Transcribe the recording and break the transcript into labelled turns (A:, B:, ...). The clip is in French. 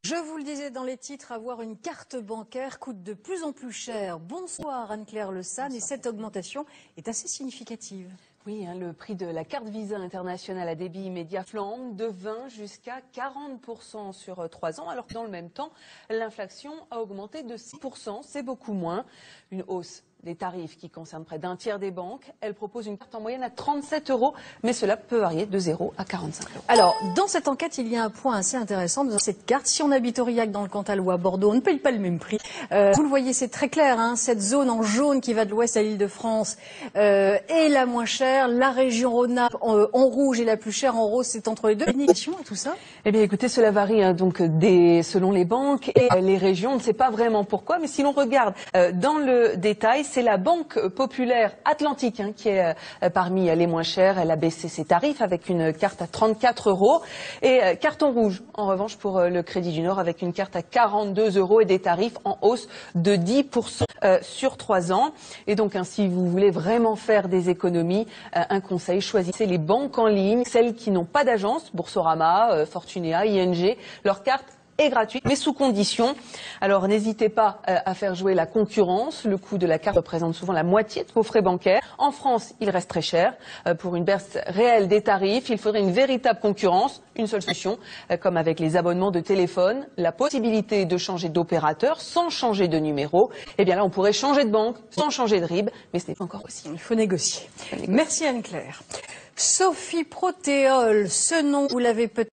A: Je vous le disais dans les titres, avoir une carte bancaire coûte de plus en plus cher. Bonsoir Anne-Claire Le San, et cette augmentation est assez significative.
B: Oui, le prix de la carte Visa internationale à débit immédiat flambe de 20 jusqu'à 40% sur 3 ans, alors que dans le même temps, l'inflation a augmenté de 6%, c'est beaucoup moins. Une hausse des tarifs qui concerne près d'un tiers des banques. Elle propose une carte en moyenne à 37 €, mais cela peut varier de 0 à 45 €.
A: Alors, dans cette enquête, il y a un point assez intéressant dans cette carte. Si on habite Aurillac dans le Cantal ou à Bordeaux, on ne paye pas le même prix. Vous le voyez, c'est très clair, hein, cette zone en jaune qui va de l'ouest à l'Île-de-France est la moins chère. La région Rhône-Alpes en rouge et la plus chère en rose, c'est entre les deux. Indication à tout ça?
B: Eh bien, écoutez, cela varie donc selon les banques et les régions. On ne sait pas vraiment pourquoi, mais si l'on regarde dans le détail, c'est la Banque populaire Atlantique qui est parmi les moins chères. Elle a baissé ses tarifs avec une carte à 34 € et carton rouge, en revanche, pour le Crédit du Nord avec une carte à 42 € et des tarifs en hausse de 10% sur 3 ans. Et donc, si vous voulez vraiment faire des économies, un conseil, choisissez les banques en ligne, celles qui n'ont pas d'agence, Boursorama, Fortunea, ING, leur carte est gratuite, mais sous condition. Alors n'hésitez pas à faire jouer la concurrence. Le coût de la carte représente souvent la moitié de vos frais bancaires. En France, il reste très cher. Pour une baisse réelle des tarifs, il faudrait une véritable concurrence, une seule solution, comme avec les abonnements de téléphone, la possibilité de changer d'opérateur sans changer de numéro. Eh bien là, on pourrait changer de banque sans changer de RIB, mais ce n'est pas encore possible.
A: Il faut négocier. Merci Anne-Claire. Sophie Protéol, ce nom, vous l'avez peut-être